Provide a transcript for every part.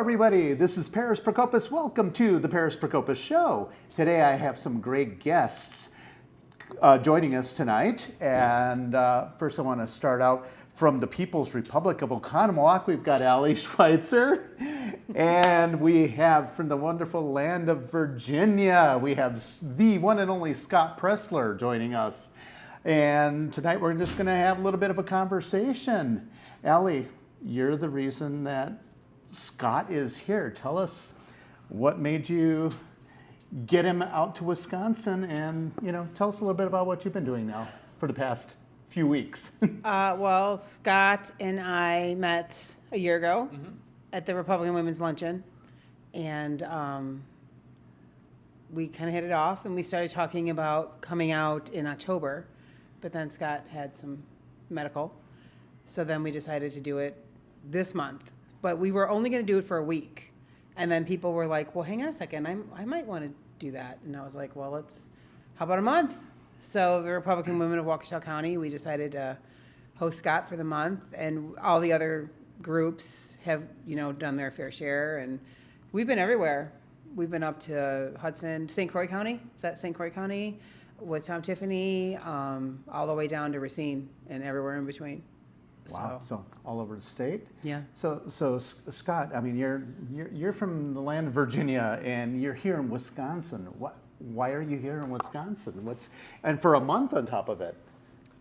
everybody. This is Paris Procopis. Welcome to the Paris Procopis Show. Today I have some great guests joining us tonight. And first I want to start out from the People's Republic of Oconomowoc. We've got Ali Schweitzer. And we have from the wonderful land of Virginia, we have the one and only Scott Pressler joining us. And tonight we're just going to have a little bit of a conversation. Ali, you're the reason that Scott is here. Tell us what made you get him out to Wisconsin, and tell us a little bit about what you've been doing now for the past few weeks. Well, Scott and I met a year ago at the Republican Women's Luncheon, and we kind of hit it off, and we started talking about coming out in October, but then Scott had some medical, so then we decided to do it this month. But we were only going to do it for a week. And then people were like, well, hang on a second, I might want to do that. And I was like, well, how about a month? So the Republican Women of Waukesha County, we decided to host Scott for the month. And all the other groups have, done their fair share. And we've been everywhere. We've been up to Hudson, St. Croix County. Is that St. Croix County? With Tom Tiffany, all the way down to Racine and everywhere in between. Wow! So all over the state. Yeah. So Scott, I mean, you're from the land of Virginia, and you're here in Wisconsin. Why are you here in Wisconsin? And for a month on top of it?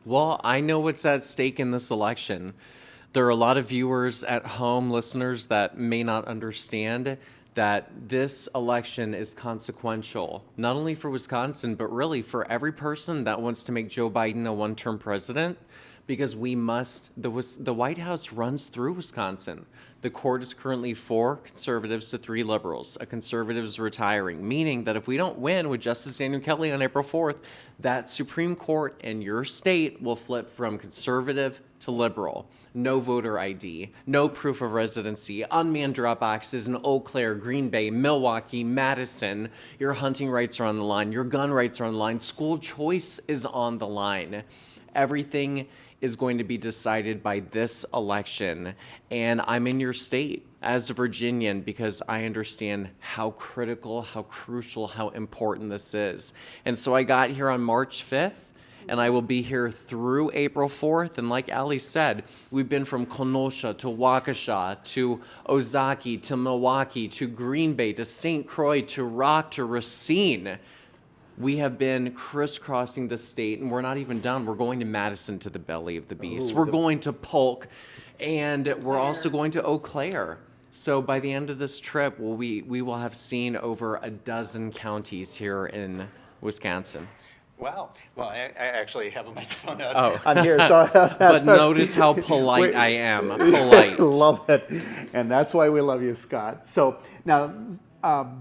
Well, I know what's at stake in this election. There are a lot of viewers at home, listeners that may not understand that this election is consequential, not only for Wisconsin, but really for every person that wants to make Joe Biden a one-term president. Because we must, the White House runs through Wisconsin. The court is currently 4 conservatives to 3 liberals. A conservative is retiring, meaning that if we don't win with Justice Daniel Kelly on April 4th, that Supreme Court in your state will flip from conservative to liberal. No voter ID, no proof of residency, unmanned drop boxes in Eau Claire, Green Bay, Milwaukee, Madison. Your hunting rights are on the line. Your gun rights are on the line. School choice is on the line. Everything is going to be decided by this election. And I'm in your state as a Virginian because I understand how critical, how crucial, how important this is. And so I got here on March 5th, and I will be here through April 4th. And like Ali said, we've been from Kenosha to Waukesha to Ozaki to Milwaukee to Green Bay to St. Croix to Rock to Racine. We have been crisscrossing the state, and we're not even done. We're going to Madison to the belly of the beast. We're going to Polk, and we're also going to Eau Claire. So by the end of this trip, we will have seen over a dozen counties here in Wisconsin. Wow. Well, I actually have a microphone out Oh. on here. So But notice how polite I am. Polite. Love it. And that's why we love you, Scott. So now,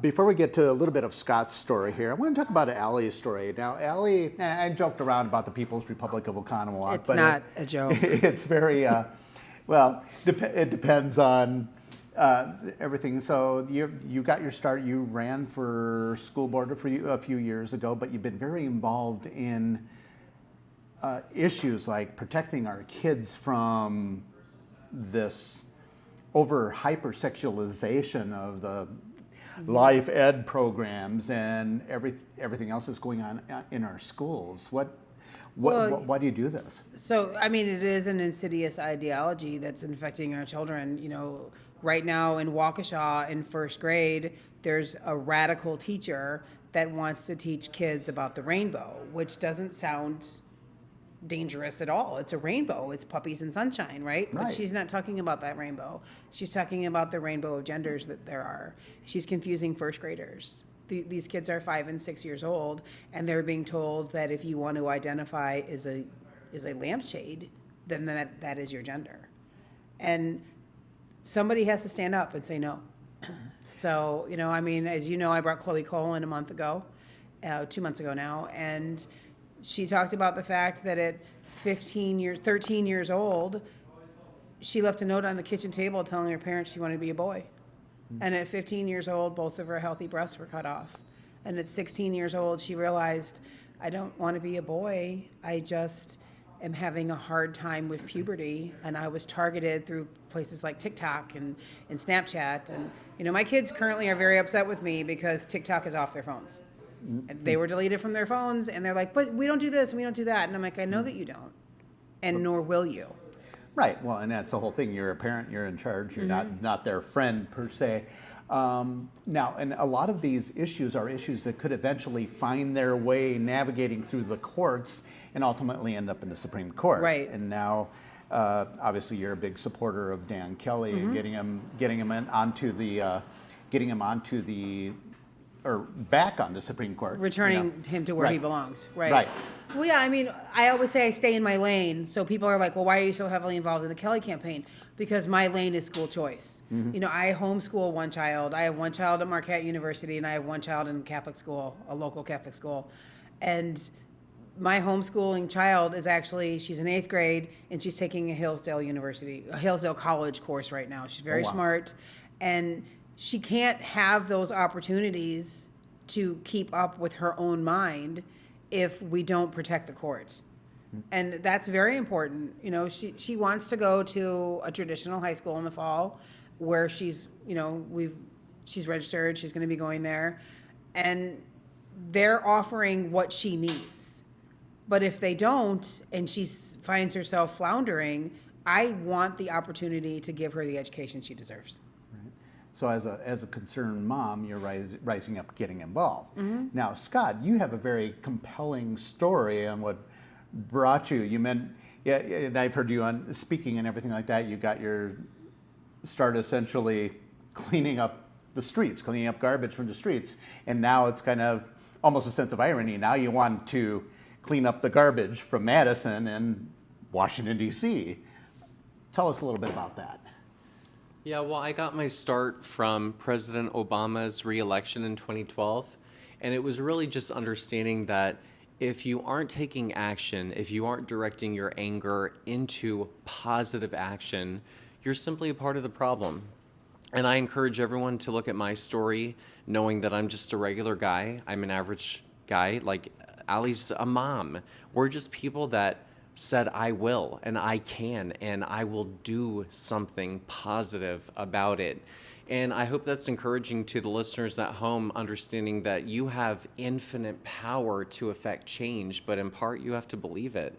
before we get to a little bit of Scott's story here, I want to talk about Ali's story. Now, Ali, I joked around about the People's Republic of Oconomowoc. It's not a joke. It's very, well, it depends on everything. So you got your start. You ran for school board a few years ago, but you've been very involved in issues like protecting our kids from this over hypersexualization of the life ed programs and everything else that's going on in our schools. Why do you do this? So, I mean, it is an insidious ideology that's infecting our children. Right now in Waukesha in first grade, there's a radical teacher that wants to teach kids about the rainbow, which doesn't sound dangerous at all. It's a rainbow. It's puppies and sunshine, right? But she's not talking about that rainbow. She's talking about the rainbow of genders that there are. She's confusing first graders. These kids are 5 and 6 years old, and they're being told that if you want to identify as a lampshade, then that is your gender. And somebody has to stand up and say no. So, I mean, as you know, I brought Chloe Cole in a month ago, 2 months ago now, and she talked about the fact that at 13 years old, she left a note on the kitchen table telling her parents she wanted to be a boy. And at 15 years old, both of her healthy breasts were cut off. And at 16 years old, she realized, I don't want to be a boy. I just am having a hard time with puberty. And I was targeted through places like TikTok and Snapchat. My kids currently are very upset with me because TikTok is off their phones. They were deleted from their phones, and they're like, but we don't do this and we don't do that. And I'm like, I know that you don't, and nor will you. Right. Well, and that's the whole thing. You're a parent. You're in charge. You're not their friend per se. Now, and a lot of these issues are issues that could eventually find their way navigating through the courts and ultimately end up in the Supreme Court. Right. And now, obviously, you're a big supporter of Dan Kelly and getting him onto the or back on the Supreme Court. Returning him to where he belongs. Right. Well, yeah, I always say I stay in my lane. So people are like, well, why are you so heavily involved in the Kelly campaign? Because my lane is school choice. I homeschool one child. I have one child at Marquette University, and I have one child in Catholic school, a local Catholic school. And my homeschooling child is actually, she's in 8th grade, and she's taking a Hillsdale College course right now. She's very smart. And she can't have those opportunities to keep up with her own mind if we don't protect the courts. And that's very important. She wants to go to a traditional high school in the fall where she's registered, she's going to be going there, and they're offering what she needs. But if they don't, and she finds herself floundering, I want the opportunity to give her the education she deserves. So as a concerned mom, you're rising up, getting involved. Now, Scott, you have a very compelling story on what brought you. And I've heard you on speaking and everything like that. You got your start essentially cleaning up the streets, cleaning up garbage from the streets, and now it's kind of almost a sense of irony. Now you want to clean up the garbage from Madison and Washington, D.C. Tell us a little bit about that. Yeah, well, I got my start from President Obama's re-election in 2012, and it was really just understanding that if you aren't taking action, if you aren't directing your anger into positive action, you're simply a part of the problem. And I encourage everyone to look at my story, knowing that I'm just a regular guy. I'm an average guy, like Allie's a mom. We're just people that said I will and I can and I will do something positive about it. And I hope that's encouraging to the listeners at home, understanding that you have infinite power to affect change, but in part you have to believe it.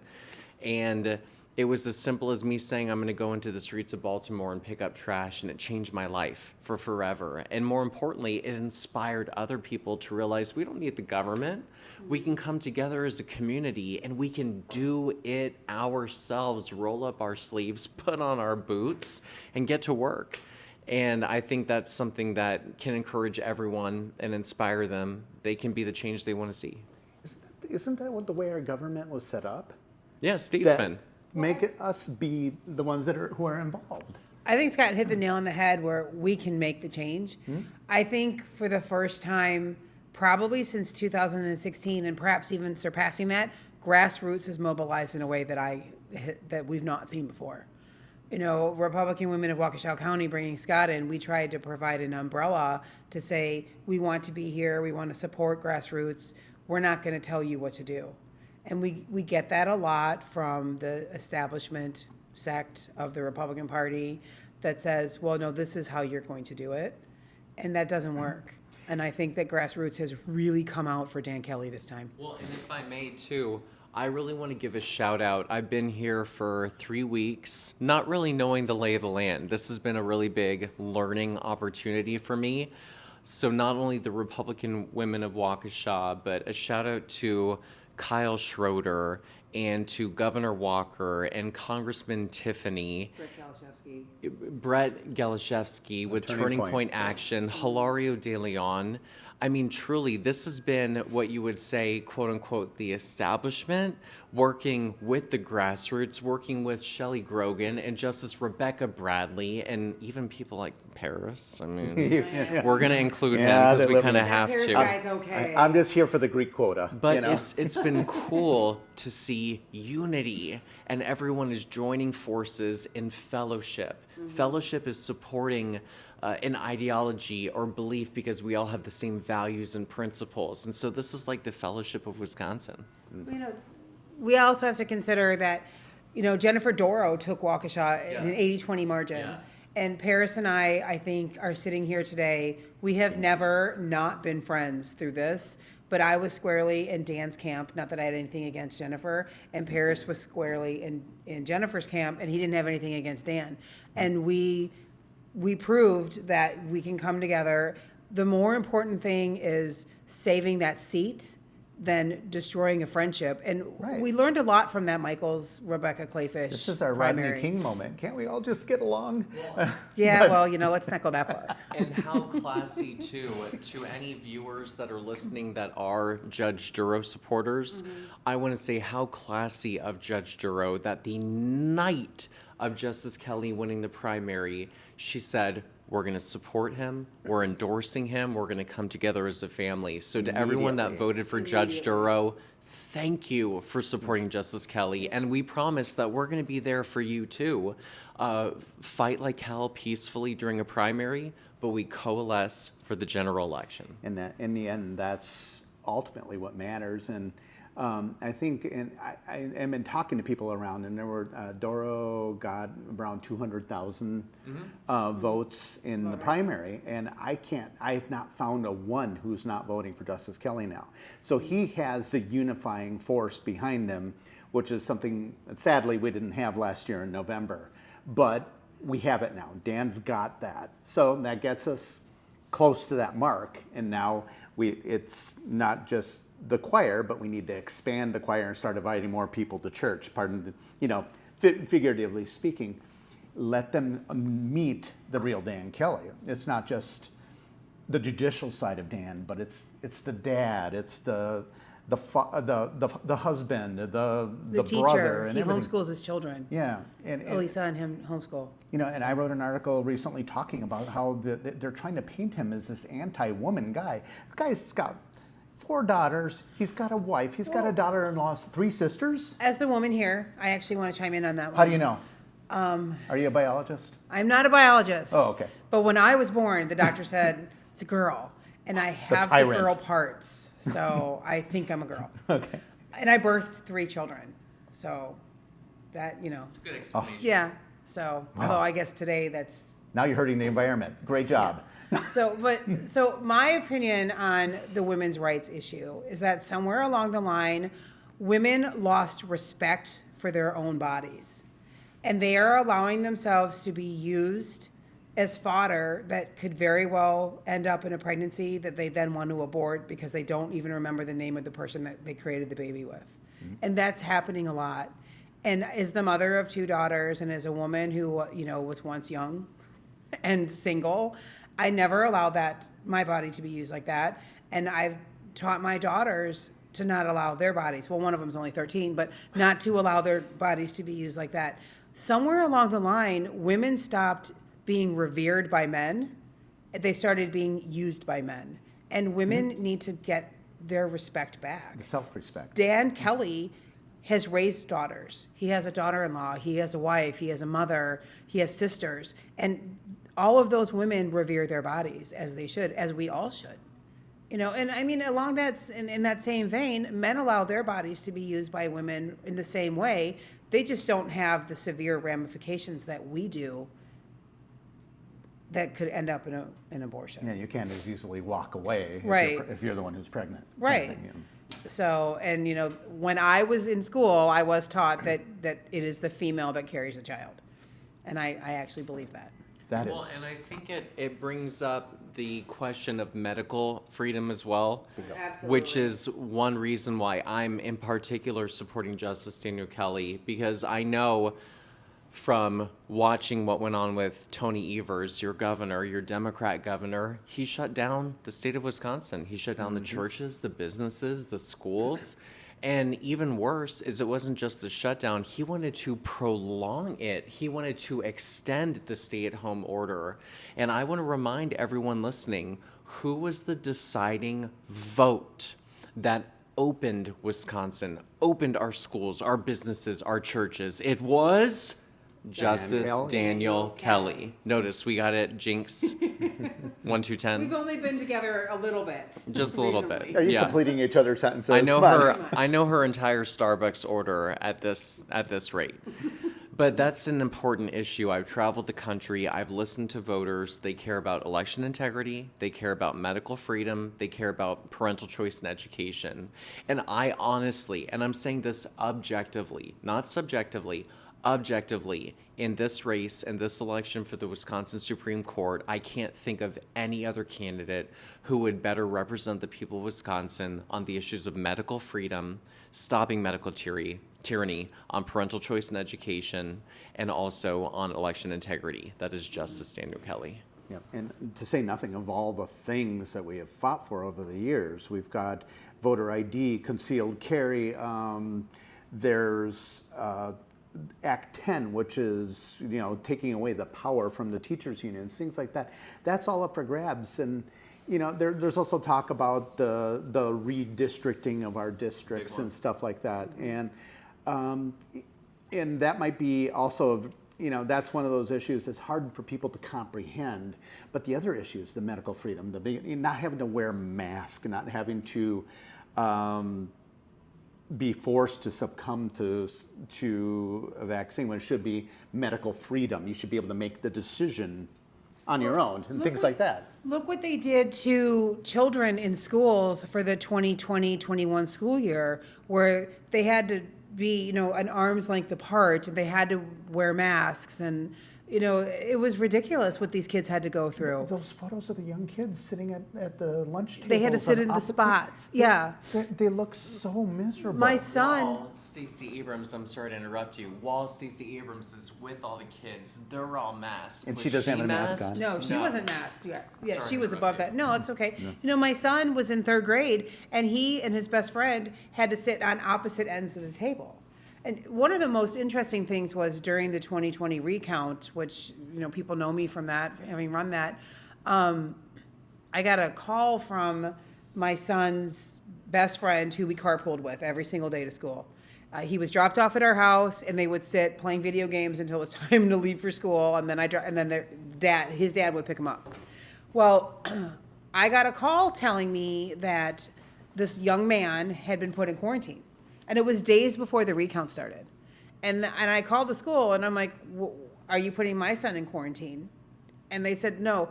And it was as simple as me saying I'm going to go into the streets of Baltimore and pick up trash, and it changed my life for forever. And more importantly, it inspired other people to realize we don't need the government. We can come together as a community and we can do it ourselves, roll up our sleeves, put on our boots, and get to work. And I think that's something that can encourage everyone and inspire them. They can be the change they want to see. Isn't that what the way our government was set up? Yeah, statesmen. Make us be the ones who are involved. I think Scott hit the nail on the head where we can make the change. I think for the first time, probably since 2016, and perhaps even surpassing that, Grassroots has mobilized in a way that we've not seen before. Republican Women of Waukesha County bringing Scott in, we tried to provide an umbrella to say, we want to be here, we want to support Grassroots, we're not going to tell you what to do. And we get that a lot from the establishment sect of the Republican Party that says, well, no, this is how you're going to do it. And that doesn't work. And I think that Grassroots has really come out for Dan Kelly this time. Well, and if I may too, I really want to give a shout out. I've been here for 3 weeks, not really knowing the lay of the land. This has been a really big learning opportunity for me. So not only the Republican Women of Waukesha, but a shout out to Kyle Schroeder and to Governor Walker and Congressman Tiffany, Brett Galashevsky with Turning Point Action, Hilario De Leon. I mean, truly, this has been what you would say, quote unquote, the establishment, working with the grassroots, working with Shelley Grogan and Justice Rebecca Bradley, and even people like Paris. I mean, we're going to include him because we kind of have to. Guy's okay. I'm just here for the Greek quota. But it's been cool to see unity, and everyone is joining forces in fellowship. Fellowship is supporting an ideology or belief because we all have the same values and principles. And so this is like the fellowship of Wisconsin. We also have to consider that, Jennifer Doro took Waukesha in an Yes. 80-20 margin. Yes. And Paris and I think, are sitting here today. We have never not been friends through this, but I was squarely in Dan's camp, not that I had anything against Jennifer, and Paris was squarely in Jennifer's camp, and he didn't have anything against Dan. And we proved that we can come together. The more important thing is saving that seat than destroying a friendship. And Right. we learned a lot from that Michael's Rebecca Clayfish This is our primary. Rodney King moment. Can't we all just get along? Yeah, well, let's not go that far. And how classy, too, to any viewers that are listening that are Judge Duro supporters, I want to say how classy of Judge Duro that the night of Justice Kelly winning the primary, she said, we're going to support him, we're endorsing him, we're going to come together as a family. So to everyone that Immediately. voted for Judge Duro, thank you for supporting Justice Kelly. And we promise that we're going to be there for you, too. Fight like hell peacefully during a primary, but we coalesce for the general election. And that, in the end, that's ultimately what matters. And I think, and I have been talking to people around, and there were Doro got around 200,000 votes in the primary, and I have not found a one who's not voting for Justice Kelly now. So he has the unifying force behind him, which is something sadly we didn't have last year in November, but we have it now. Dan's got that, so that gets us close to that mark, and now it's not just the choir, but we need to expand the choir and start inviting more people to church. Figuratively speaking, let them meet the real Dan Kelly. It's not just the judicial side of Dan, but it's the dad, it's the husband, the teacher, brother, and he everything. homeschools his children. Yeah, and Elisa and him homeschool. and I wrote an article recently talking about how they're trying to paint him as this anti-woman guy. The guy's got 4 daughters. He's got a wife. He's got a daughter-in-law, 3 sisters. As the woman here, I actually want to chime in on that one. How do you know? Are you a biologist? I'm not a biologist. Oh, okay. But when I was born, the doctor said, it's a girl. And I have the tyrant. girl parts. So I think I'm a girl. Okay. And I birthed 3 children. So that, It's a good explanation. yeah. So, although I guess today that's Now you're hurting the environment. Great job. So my opinion on the women's rights issue is that somewhere along the line, women lost respect for their own bodies. And they are allowing themselves to be used as fodder that could very well end up in a pregnancy that they then want to abort because they don't even remember the name of the person that they created the baby with. And that's happening a lot. And as the mother of 2 daughters and as a woman who, was once young and single, I never allowed my body to be used like that. And I've taught my daughters to not allow their bodies, well, one of them's only 13, but not to allow their bodies to be used like that. Somewhere along the line, women stopped being revered by men. They started being used by men. And women need to get their respect back. Self-respect. Dan Kelly has raised daughters. He has a daughter-in-law. He has a wife. He has a mother. He has sisters. And all of those women revere their bodies as they should, as we all should. And I mean, along that, in that same vein, men allow their bodies to be used by women in the same way. They just don't have the severe ramifications that we do that could end up in an abortion. Yeah, you can't as easily walk away Right. if you're the one who's pregnant. Right. So, and when I was in school, I was taught that it is the female that carries the child. And I actually believe that. That Well, is. and I think it brings up the question of medical freedom as well, which is one reason why I'm in particular supporting Justice Daniel Kelly, because I know from watching what went on with Tony Evers, your governor, your Democrat governor, he shut down the state of Wisconsin. He shut down the churches, the businesses, the schools. And even worse is it wasn't just the shutdown. He wanted to prolong it. He wanted to extend the stay-at-home order. And I want to remind everyone listening, who was the deciding vote that opened Wisconsin, opened our schools, our businesses, our churches? It was Justice Kelly. Daniel Kelly. Notice we got it jinx 1 2 We've 10. only been together a little bit. Just a little recently. bit. Are you Yeah. completing each other's sentences? I know Come on. her. I know her entire Starbucks order at this rate. But that's an important issue. I've traveled the country. I've listened to voters. They care about election integrity. They care about medical freedom. They care about parental choice and education. And I honestly, and I'm saying this objectively, not subjectively, objectively, in this race and this election for the Wisconsin Supreme Court, I can't think of any other candidate who would better represent the people of Wisconsin on the issues of medical freedom, stopping medical tyranny, on parental choice and education, and also on election integrity. That is Justice Daniel Kelly. Yeah, and to say nothing of all the things that we have fought for over the years. We've got voter ID, concealed carry. There's Act 10, which is taking away the power from the teachers' unions, things like that. That's all up for grabs. And there's also talk about the redistricting of our districts and stuff like that. And that might be also, that's one of those issues that's hard for people to comprehend. But the other issues, the medical freedom, not having to wear a mask, not having to be forced to succumb to a vaccine when it should be medical freedom. You should be able to make the decision on your own and things like that. Look what they did to children in schools for the 2020-21 school year, where they had to be, an arm's length apart, and they had to wear masks, and it was ridiculous what these kids had to go through. Those photos of the young kids sitting at the lunch table. They had to sit in the spots. Yeah. They look so miserable. My son. While Stacey Abrams, I'm sorry to interrupt you. While Stacey Abrams is with all the kids, they're all masked. And Was she doesn't have a mask masked? on. No, she wasn't masked. Yeah, Sorry she to was interrupt above you. that. No, it's okay. My son was in 3rd grade, and he and his best friend had to sit on opposite ends of the table. And one of the most interesting things was during the 2020 recount, which, people know me from that, having run that, I got a call from my son's best friend who we carpooled with every single day to school. He was dropped off at our house, and they would sit playing video games until it was time to leave for school, and then his dad would pick him up. Well, I got a call telling me that this young man had been put in quarantine. And it was days before the recount started. And I called the school, and I'm like, are you putting my son in quarantine? And they said, no,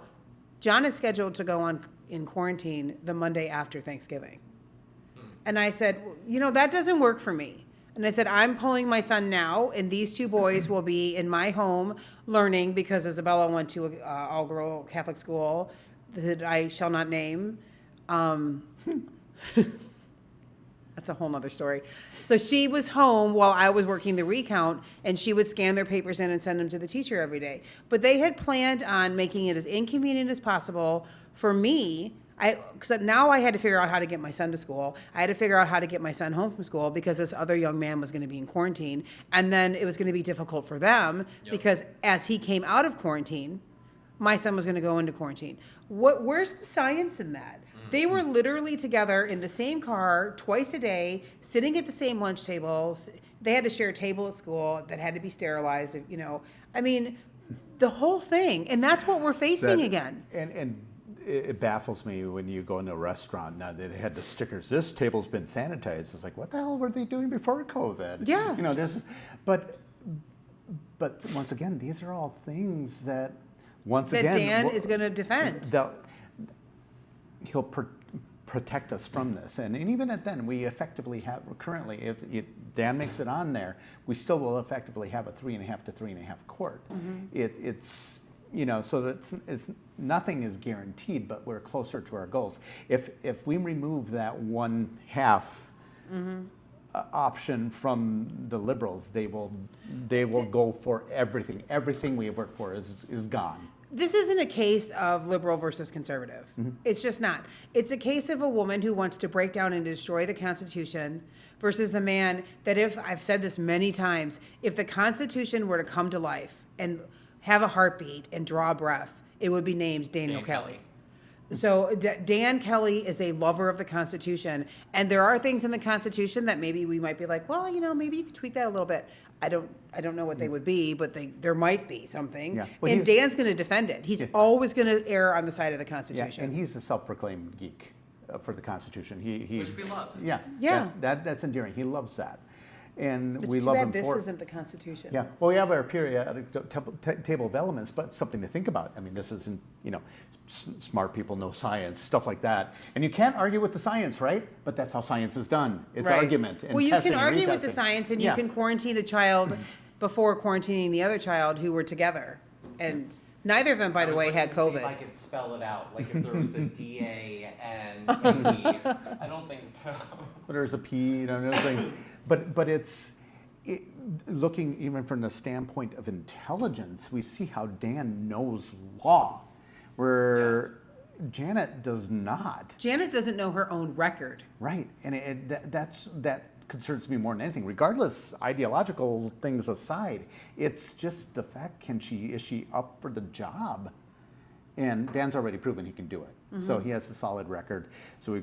John is scheduled to go in quarantine the Monday after Thanksgiving. And I said, that doesn't work for me. And I said, I'm pulling my son now, and these 2 boys will be in my home learning, because Isabella went to an all-girl Catholic school that I shall not name. That's a whole nother story. So she was home while I was working the recount, and she would scan their papers in and send them to the teacher every day. But they had planned on making it as inconvenient as possible for me. Because now I had to figure out how to get my son to school. I had to figure out how to get my son home from school, because this other young man was going to be in quarantine. And then it was going to be difficult for them, because as he came out of quarantine, my son was going to go into quarantine. Where's the science in that? They were literally together in the same car twice a day, sitting at the same lunch table. They had to share a table at school that had to be sterilized. I mean, the whole thing. And that's what we're facing again. And it baffles me when you go into a restaurant now that they had the stickers. This table's been sanitized. It's like, what the hell were they doing before COVID? Yeah. But once again, these are all things that Dan is going to defend. He'll protect us from this, and even at then, we effectively have currently. If Dan makes it on there, we still will effectively have a 3.5 to 3.5 court. It's so that it's nothing is guaranteed, but we're closer to our goals. If we remove that 1/2 option from the Liberals, they will go for everything. Everything we have worked for is gone. This isn't a case of liberal versus conservative. It's just not. It's a case of a woman who wants to break down and destroy the Constitution versus a man that, I've said this many times, if the Constitution were to come to life and have a heartbeat and draw a breath, it would be named Daniel Kelly. So Dan Kelly is a lover of the Constitution, and there are things in the Constitution that maybe we might be like, well, maybe you could tweak that a little bit. I don't know what they would be, but there might be something. Yeah. Well, and Dan's going to defend it. He's always going to err on the side of the Yeah, Constitution. and he's a self-proclaimed geek for the Constitution. He Which we love. Yeah, Yeah. That's endearing. He loves that, and It's we too love bad him this for. isn't the Constitution. Yeah, well, we have our periodic table of elements, but something to think about. I mean, this isn't, smart people know science, stuff like that. And you can't argue with the science, right? But that's how science is done. It's Right. argument and well, you testing can and argue with the retesting. science, and you Yeah. can quarantine a child before quarantining the other child who were together. And neither of them, by the way, had See if I COVID. could spell it out, like if there was a DA and E. I don't think so. But there's a P, another thing. But looking even from the standpoint of intelligence, we see how Dan knows law, where Janet does not. Janet doesn't know her own record. Right, and that concerns me more than anything. Regardless, ideological things aside, it's just the fact: is she up for the job? And Dan's already proven he can do it, so he has a solid record. So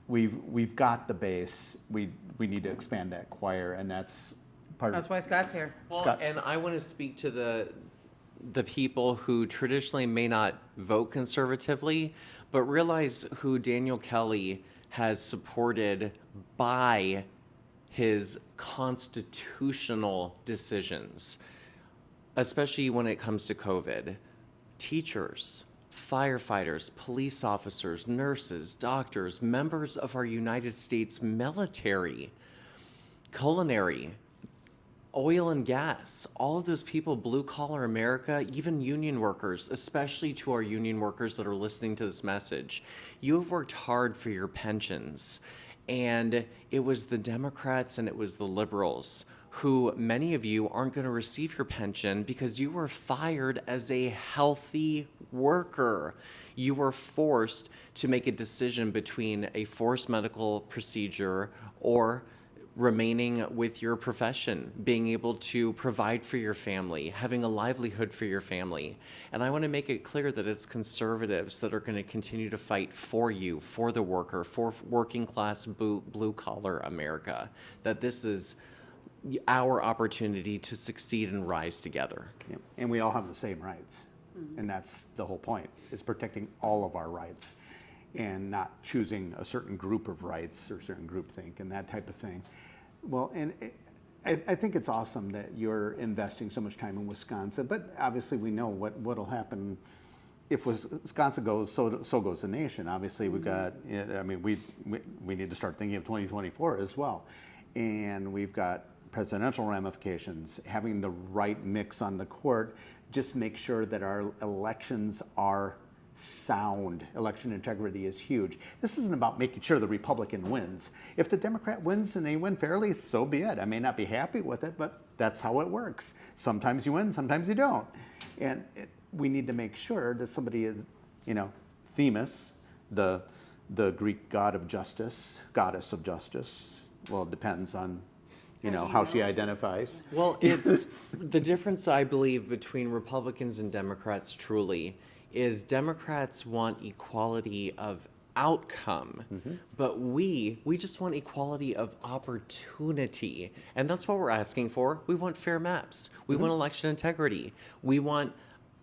we've got the base. We need to expand that choir, and that's part That's of. why Scott's here. Well, Scott. and I want to speak to the people who traditionally may not vote conservatively, but realize who Daniel Kelly has supported by his constitutional decisions, especially when it comes to COVID. Teachers, firefighters, police officers, nurses, doctors, members of our United States military, culinary, oil and gas, all of those people, blue collar America, even union workers, especially to our union workers that are listening to this message. You have worked hard for your pensions. And it was the Democrats and it was the liberals who, many of you, aren't going to receive your pension because you were fired as a healthy worker. You were forced to make a decision between a forced medical procedure or remaining with your profession, being able to provide for your family, having a livelihood for your family. And I want to make it clear that it's conservatives that are going to continue to fight for you, for the worker, for working class blue collar America, that this is our opportunity to succeed and rise together. Yeah. And we all have the same rights, and that's the whole point: is protecting all of our rights, and not choosing a certain group of rights or certain groupthink and that type of thing. Well, and I think it's awesome that you're investing so much time in Wisconsin, but obviously we know what'll happen if Wisconsin goes, so goes the nation. Obviously we've got, I mean, we need to start thinking of 2024 as well. And we've got presidential ramifications, having the right mix on the court, just make sure that our elections are sound. Election integrity is huge. This isn't about making sure the Republican wins. If the Democrat wins and they win fairly, so be it. I may not be happy with it, but that's how it works. Sometimes you win, sometimes you don't. And we need to make sure that somebody is, Themis, the Greek god of justice, goddess of justice. Well, it depends on, how she identifies. Well, it's the difference, I believe, between Republicans and Democrats truly is Democrats want equality of outcome, but we just want equality of opportunity. And that's what we're asking for. We want fair maps. We want election integrity. We want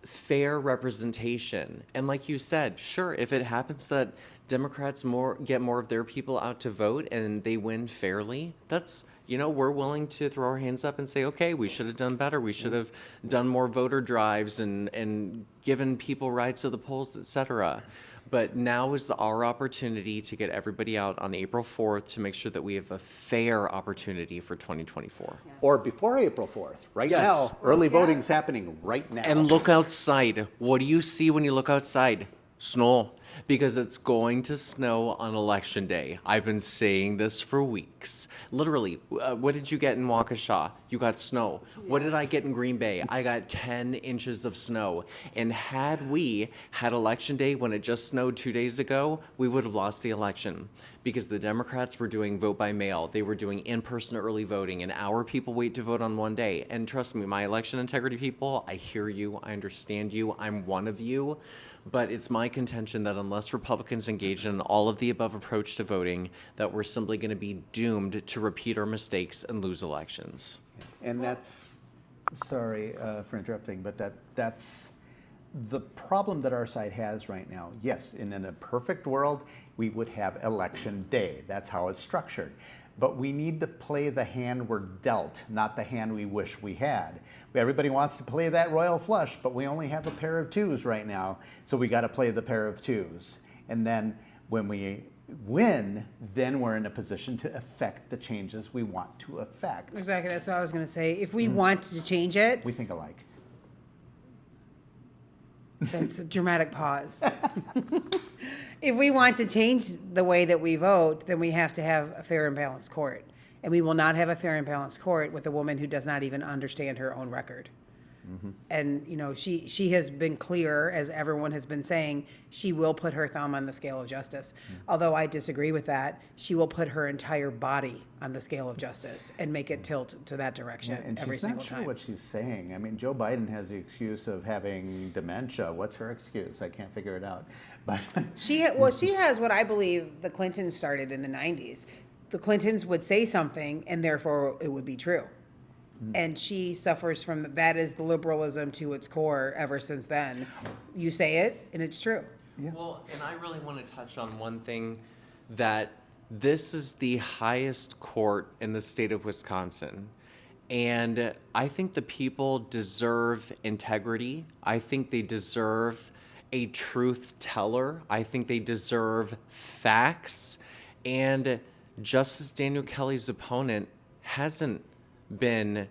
fair representation. And like you said, sure, if it happens that Democrats get more of their people out to vote and they win fairly, that's, we're willing to throw our hands up and say, okay, we should have done better. We should have done more voter drives and given people rides to the polls, et cetera. But now is our opportunity to get everybody out on April 4th to make sure that we have a fair opportunity for 2024. Or before April 4th. Right Yes. now, early voting's happening right now. And look outside. What do you see when you look outside? Snow. Because it's going to snow on Election Day. I've been saying this for weeks. Literally, what did you get in Waukesha? You got snow. What did I get in Green Bay? I got 10 inches of snow. And had we had Election Day when it just snowed 2 days ago, we would have lost the election. because the Democrats were doing vote by mail. They were doing in-person early voting, and our people wait to vote on one day. And trust me, my election integrity people, I hear you, I understand you, I'm one of you. But it's my contention that unless Republicans engage in all of the above approach to voting, that we're simply going to be doomed to repeat our mistakes and lose elections. And that's, sorry for interrupting, but that's the problem that our side has right now. Yes, in a perfect world, we would have election day. That's how it's structured. But we need to play the hand we're dealt, not the hand we wish we had. Everybody wants to play that royal flush, but we only have a pair of twos right now, so we got to play the pair of twos. And then when we win, then we're in a position to affect the changes we want to affect. Exactly, that's what I was going to say. If we want to change it, We think alike. that's a dramatic pause. If we want to change the way that we vote, then we have to have a fair and balanced court. And we will not have a fair and balanced court with a woman who does not even understand her own record. And, you know, she has been clear, as everyone has been saying, she will put her thumb on the scale of justice. Although I disagree with that, she will put her entire body on the scale of justice and make it tilt to that direction And every she's not single sure time. what she's saying. I mean, Joe Biden has the excuse of having dementia. What's her excuse? I can't figure it out. But She has what I believe the Clintons started in the 90s. The Clintons would say something, and therefore it would be true. And she suffers from that is the liberalism to its core ever since then. You say it, and it's true. Well, and I really want to touch on one thing, that this is the highest court in the state of Wisconsin. And I think the people deserve integrity. I think they deserve a truth teller. I think they deserve facts. And Justice Daniel Kelly's opponent hasn't been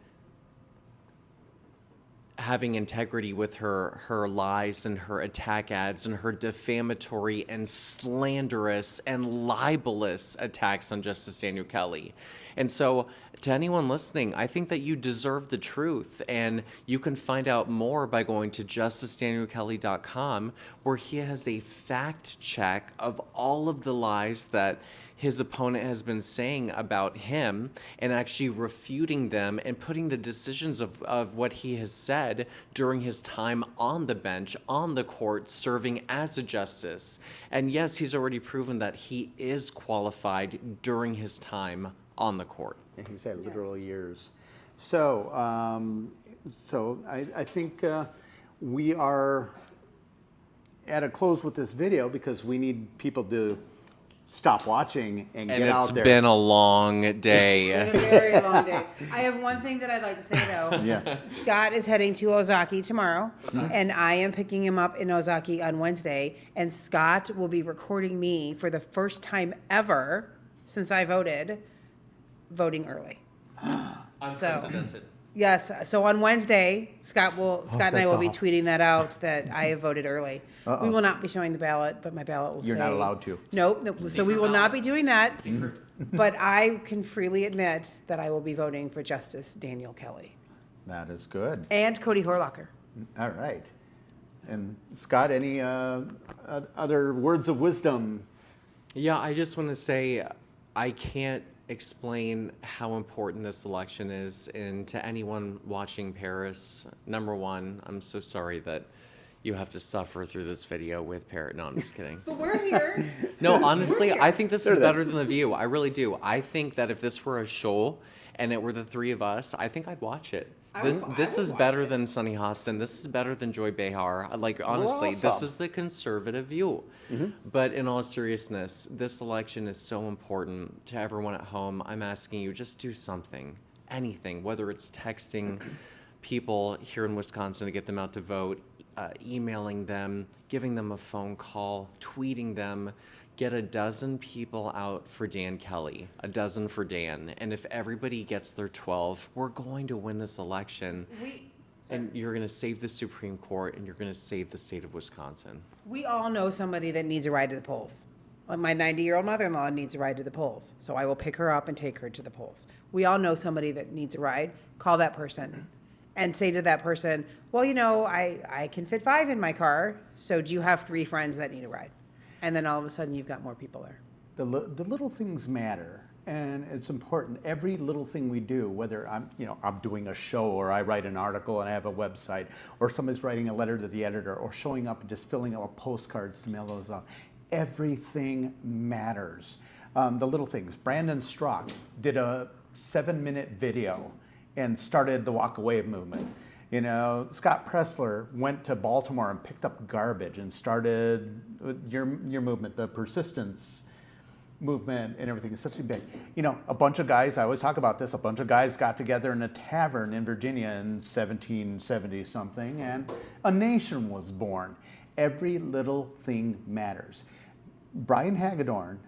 having integrity with her lies and her attack ads and her defamatory and slanderous and libelous attacks on Justice Daniel Kelly. And so, to anyone listening, I think that you deserve the truth, and you can find out more by going to justicedanielkelly.com, where he has a fact check of all of the lies that his opponent has been saying about him, and actually refuting them and putting the decisions of what he has said during his time on the bench, on the court, serving as a justice. And yes, he's already proven that he is qualified during his time on the court. And he's had literal years. So, I think we are at a close with this video because we need people to stop watching and get out there. And it's been a long day. It's been a very long day. I have one thing that I'd like to say, though. Yeah. Scott is heading to Ozaki tomorrow, and I am picking him up in Ozaki on Wednesday, and Scott will be recording me for the first time ever since I voted, voting early. Unprecedented. Yes, so on Wednesday, Scott and I will be awesome. tweeting that out, that I have voted early. Uh-oh. We will not be showing the ballot, but my ballot will say. You're not allowed to. Nope, so we will not be doing that. Secret. But I can freely admit that I will be voting for Justice Daniel Kelly That is good. and Cody Horlocker. All right. And Scott, any other words of wisdom? Yeah, I just want to say I can't explain how important this election is. And to anyone watching Paris, number one, I'm so sorry that you have to suffer through this video with Paris. No, I'm just kidding. But we're here. No, honestly, I think this is They're there. better than The View. I really do. I think that if this were a show and it were the three of us, I think I'd watch it. This is better than Sunny Hostin. This is better than Joy Behar. Like, honestly, this awesome. is the conservative view. But in all seriousness, this election is so important to everyone at home. I'm asking you, just do something, anything, whether it's texting people here in Wisconsin to get them out to vote, emailing them, giving them a phone call, tweeting them. Get a dozen people out for Dan Kelly, a dozen for Dan. And if everybody gets their 12, we're going to win this election. And you're going to save the Supreme Court, and you're going to save the state of Wisconsin. We all know somebody that needs a ride to the polls. Like my 90-year-old mother-in-law needs a ride to the polls, so I will pick her up and take her to the polls. We all know somebody that needs a ride. Call that person and say to that person, well, you know, I can fit 5 in my car, so do you have 3 friends that need a ride? And then all of a sudden, you've got more people there. the little things matter, and it's important. Every little thing we do, whether I'm doing a show, or I write an article and I have a website, or somebody's writing a letter to the editor, or showing up and just filling out postcards to mail those out. Everything matters. The little things. Brandon Strock did a 7-minute video and started the Walk Away movement. Scott Pressler went to Baltimore and picked up garbage and started your movement, the persistence movement and everything. It's such a big, a bunch of guys, I always talk about this, a bunch of guys got together in a tavern in Virginia in 1770 something, and a nation was born. Every little thing matters. Brian Hagedorn,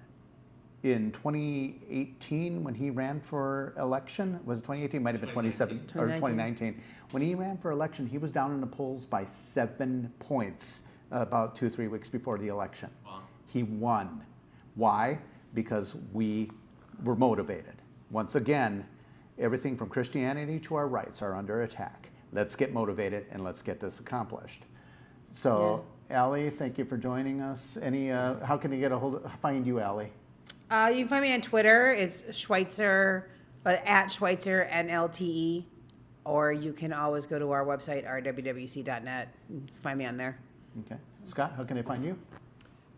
in 2018, when he ran for election, was it 2018? Might have been 2017 or 2019. When he ran for election, he was down in the polls by 7 points about 2-3 weeks before the election. Wow. He won. Why? Because we were motivated. Once again, everything from Christianity to our rights are under attack. Let's get motivated and let's get this accomplished. So, Allie, thank you for joining us. How can you find you, Allie? You can find me on Twitter. It's Schweitzer, at Schweitzer NLTE, or you can always go to our website, rwwc.net, and find me on there. Okay. Scott, how can they find you?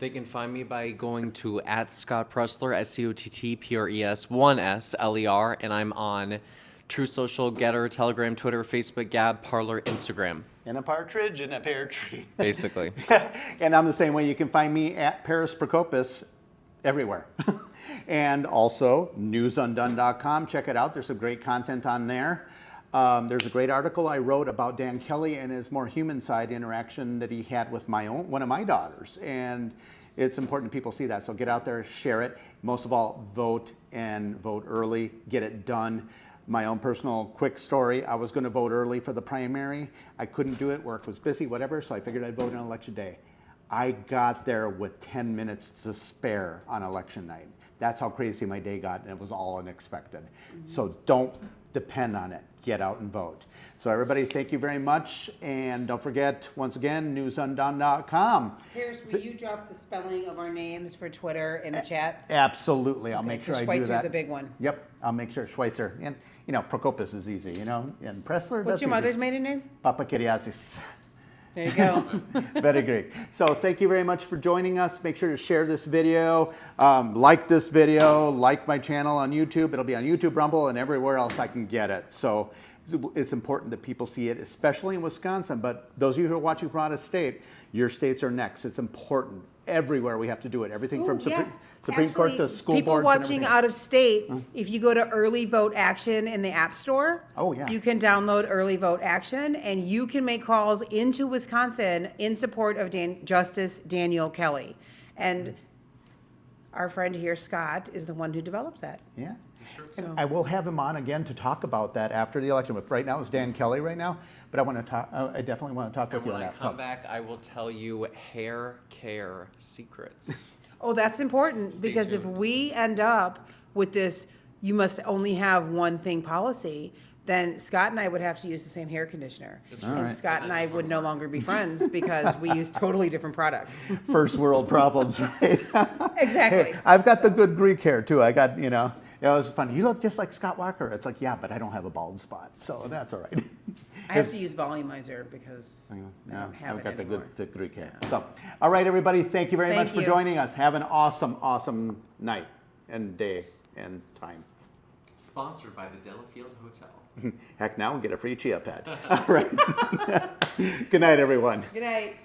They can find me by going to @ScottPressler, SCOTTPRES1SLER, and I'm on True Social, Getter, Telegram, Twitter, Facebook, Gab, Parler, Instagram. And a partridge in a pear tree. Basically. And I'm the same way. You can find me at Paris Procopis everywhere. And also newsundone.com. Check it out. There's some great content on there. There's a great article I wrote about Dan Kelly and his more human side interaction that he had with one of my daughters. And it's important people see that. So get out there, share it. Most of all, vote, and vote early. Get it done. My own personal quick story, I was going to vote early for the primary. I couldn't do it. Work was busy, whatever. So I figured I'd vote on election day. I got there with 10 minutes to spare on election night. That's how crazy my day got, and it was all unexpected. So don't depend on it. Get out and vote. So everybody, thank you very much. And don't forget, once again, newsundone.com. Paris, will you drop the spelling of our names for Twitter in the chat? Absolutely. I'll make sure I do that. Schweitzer's a big one. Yep. I'll make sure Schweitzer. And, Procopis is easy, and Pressler. What's your mother's maiden name? Papakiriazis. There you go. Very great. So thank you very much for joining us. Make sure to share this video, like this video, like my channel on YouTube. It'll be on YouTube, Rumble, and everywhere else I can get it. So it's important that people see it, especially in Wisconsin. But those of you who are watching from out of state, your states are next. It's important. Everywhere we have to do it. Everything from Supreme Court to school boards. People watching out of state, if you go to Early Vote Action in the App Store, you can download Early Vote Action, and you can make calls into Wisconsin in support of Justice Daniel Kelly. And our friend here, Scott, is the one who developed that. Yeah. So I will have him on again to talk about that after the election. But right now it's Dan Kelly right now. But I want to talk. I definitely want to talk with you on that. When I come back, I will tell you hair care secrets. Oh, that's important. Stay because tuned. if we end up with this, you must only have one thing policy, then Scott and I would have to use the same hair conditioner. And right. Scott and I would no longer be friends because we use totally different products. First world problems, right? Exactly. Hey, I've got the good Greek hair too. I got, it was funny. You look just like Scott Walker. It's like, yeah, but I don't have a bald spot, so that's all right. I have to use volumizer because I don't have I've it got the anymore. good thick Greek hair. So, all right, everybody, thank you very much for joining us. Have an awesome, awesome night and day and time. Sponsored by the Delafield Hotel. Heck, now we'll get a free chia pet. All right. Good night, everyone. Good night.